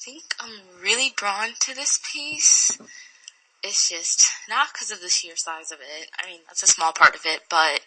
think I'm really drawn to this piece. It's just not because of the sheer size of it. I mean, that's a small part of it, but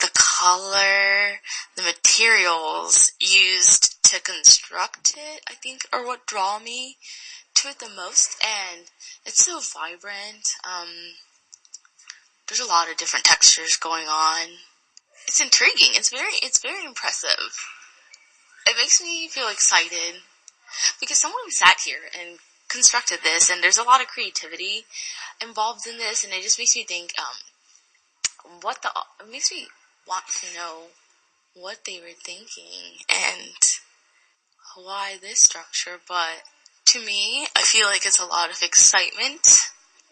the color, the materials used to construct it, I think, are what draw me to it the most. And it's so vibrant. There's a lot of different textures going on. It's intriguing. It's very impressive. It makes me feel excited because someone sat here and constructed this, and there's a lot of creativity involved in this, and it just makes me think, it makes me want to know what they were thinking and why this structure. But to me, I feel like it's a lot of excitement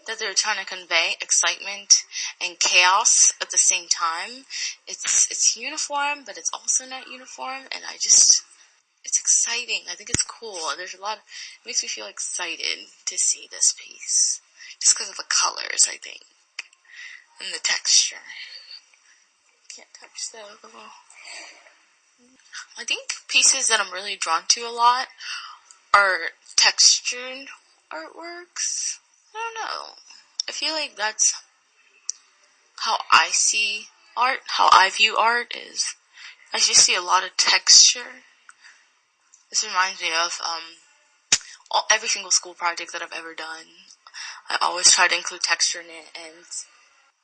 that they're trying to convey, excitement and chaos at the same time. It's uniform, but it's also not uniform, and it's exciting. I think it's cool. It makes me feel excited to see this piece. Just because of the colors, I think. And the texture. Can't touch the... I think pieces that I'm really drawn to a lot are textured artworks. I don't know. I feel like that's how I see art, how I view art is. I just see a lot of texture. This reminds me of every single school project that I've ever done. I always try to include texture in it and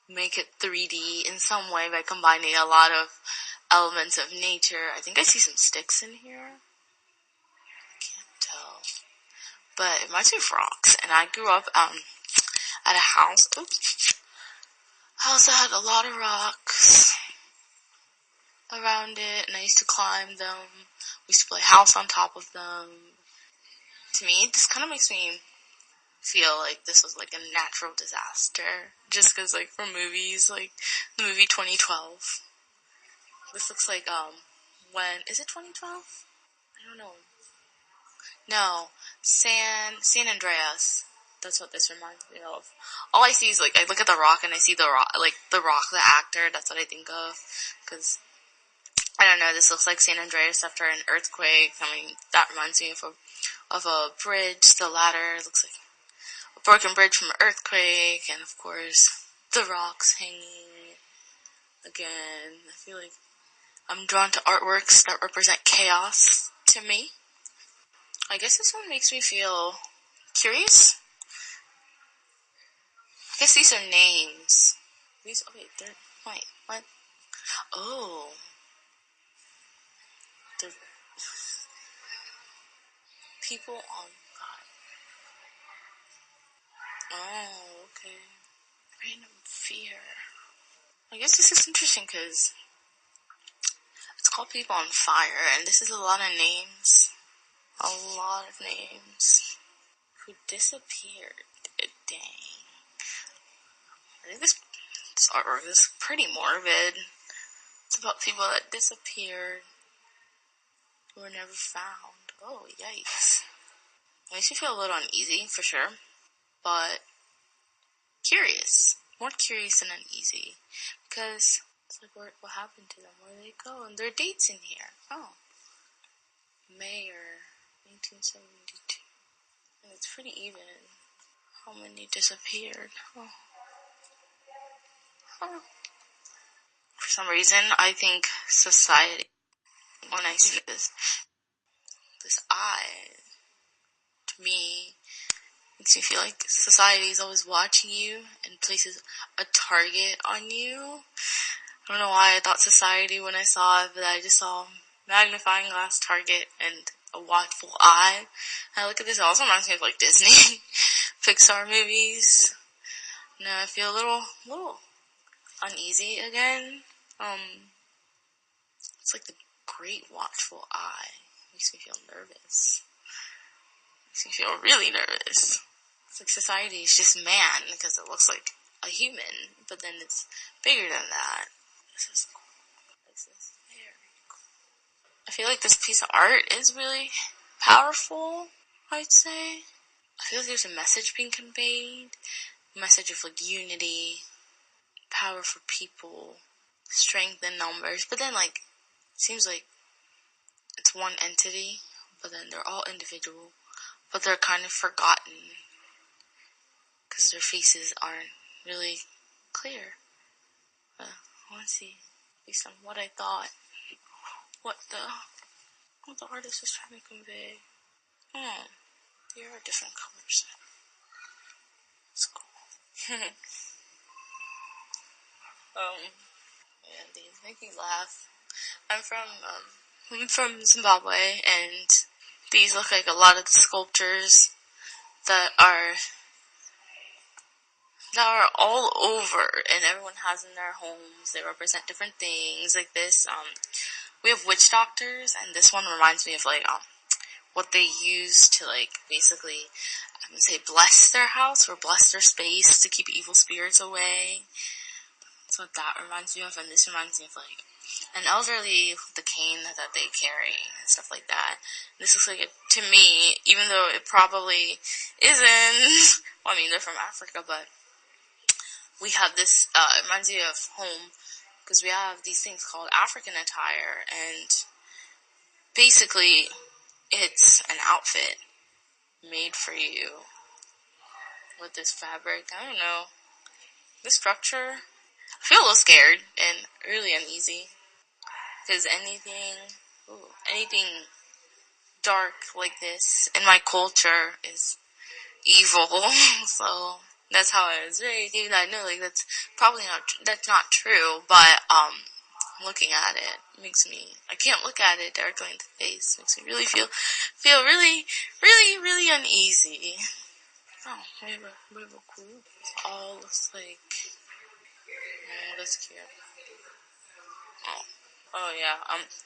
make it 3D in some way by combining a lot of elements of nature. I think I see some sticks in here. I can't tell. But it reminds me of rocks. And I grew up at a house that had a lot of rocks around it, and I used to climb them. We used to play house on top of them. To me, this kind of makes me feel like this was like a natural disaster. Just because, like, for movies, like the movie 2012. This looks like, is it 2012? I don't know. No, San Andreas. That's what this reminds me of. All I see is, like, I look at the rock and I see the rock, the actor. That's what I think of. Because, I don't know, this looks like San Andreas after an earthquake. I mean, that reminds me of a bridge. The ladder looks like a broken bridge from an earthquake. And, of course, the rocks hanging. Again, I feel like I'm drawn to artworks that represent chaos to me. I guess this one makes me feel curious. I guess these are names. What? Oh. They're people on God. Oh, okay. Random fear. I guess this is interesting because it's called People on Fire, and this is a lot of names. A lot of names. Who disappeared. Dang. I think this artwork is pretty morbid. It's about people that disappeared, who were never found. Oh, yikes. It makes me feel a little uneasy, for sure. But curious. More curious than uneasy. Because it's like, what happened to them? Where did they go? And there are dates in here. Oh. May 1972. And it's pretty even. How many disappeared? Oh. For some reason, I think society, when I see this eye, to me, makes me feel like society is always watching you and places a target on you. I don't know why I thought society when I saw it, but I just saw magnifying glass target and a watchful eye. And I look at this, it also reminds me of like Disney, Pixar movies. Now I feel a little uneasy again. It's like the great watchful eye. Makes me feel nervous. Makes me feel really nervous. It's like society is just man because it looks like a human, but then it's bigger than that. This is cool. This is very cool. I feel like this piece of art is really powerful, I'd say. I feel like there's a message being conveyed. A message of like unity, power for people, strength in numbers, but then like, it seems like it's one entity, but then they're all individual, but they're kind of forgotten because their faces aren't really clear. Let's see, based on what I thought, what the artist was trying to convey. Here are different colors. It's cool. Yeah, these make me laugh. I'm from Zimbabwe, and these look like a lot of the sculptures that are all over, and everyone has in their homes. They represent different things, like this. We have witch doctors, and this one reminds me of what they use to basically, I'm gonna say, bless their house or bless their space to keep evil spirits away. That's what that reminds me of, and this reminds me of an elderly with the cane that they carry and stuff like that. This looks like it to me, even though it probably isn't. Well, I mean, they're from Africa, but we have this. It reminds me of home because we have these things called African attire, and basically, it's an outfit made for you with this fabric. I don't know. This structure, I feel a little scared and really uneasy because anything dark like this in my culture is evil. So that's how I was raised. Even though I know that's probably that's not true, but looking at it makes me, I can't look at it directly in the face. Makes me really feel really, really, really uneasy. Oh, we have a group. All looks like, oh, that's cute. Oh yeah,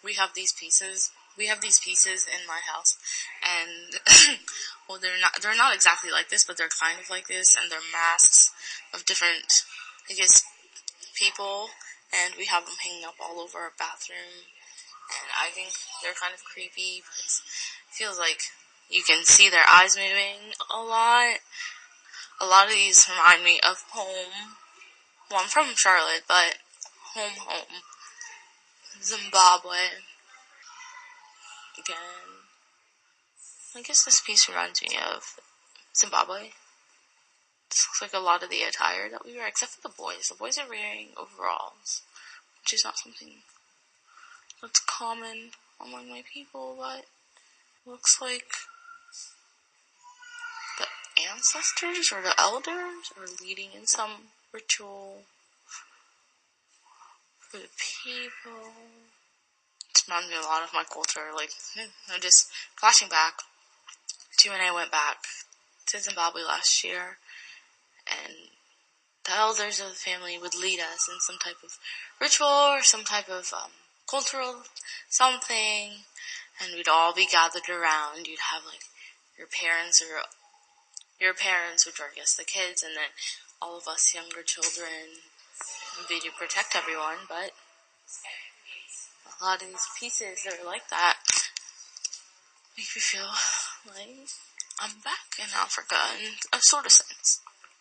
we have these pieces. We have these pieces in my house, and well, they're not exactly like this, but they're kind of like this, and they're masks of different, I guess, people, and we have them hanging up all over our bathroom, and I think they're kind of creepy because it feels like you can see their eyes moving a lot. A lot of these remind me of home. Well, I'm from Charlotte, but home, Zimbabwe. Again, I guess this piece reminds me of Zimbabwe. This looks like a lot of the attire that we wear, except for the boys. The boys are wearing overalls, which is not something that's common among my people, but looks like the ancestors or the elders are leading in some ritual for the people. It reminds me a lot of my culture. I'm just flashing back to when I went back to Zimbabwe last year, and the elders of the family would lead us in some type of ritual or some type of cultural something, and we'd all be gathered around. You'd have your parents, which are, I guess, the kids, and then all of us younger children would be to protect everyone. But a lot of these pieces that are like that make me feel like I'm back in Africa in a sort of sense.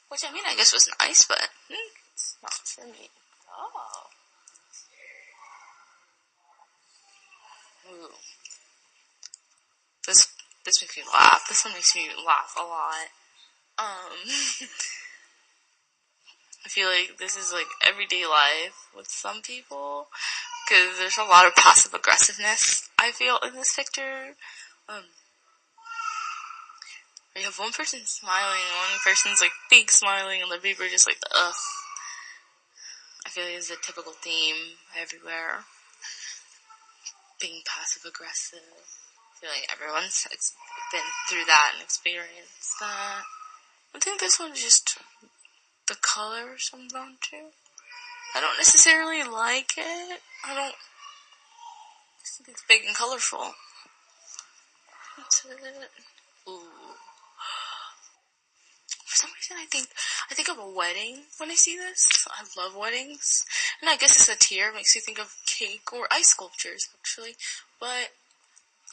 Which, I mean, I guess was nice, but it's not for me. Oh. Ooh. This makes me laugh. This one makes me laugh a lot. I feel like this is everyday life with some people, because there's a lot of passive aggressiveness, I feel, in this picture. You have one person smiling, and one person's big smiling, and the people are just ugh. I feel like it's a typical theme everywhere. Being passive aggressive. I feel like everyone's been through that and experienced that. I think this one's just the colors I'm drawn to. I don't necessarily like it. I think it's big and colorful. That's it. Ooh. For some reason, I think of a wedding when I see this. I love weddings, and I guess it's a tear makes you think of cake or ice sculptures, actually. But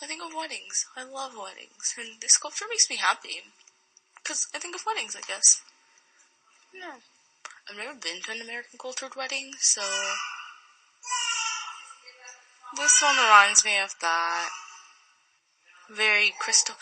I think of weddings. I love weddings, and this sculpture makes me happy because I think of weddings. I guess. Yeah, I've never been to an American cultured wedding, so this one reminds me of that. Very crystal.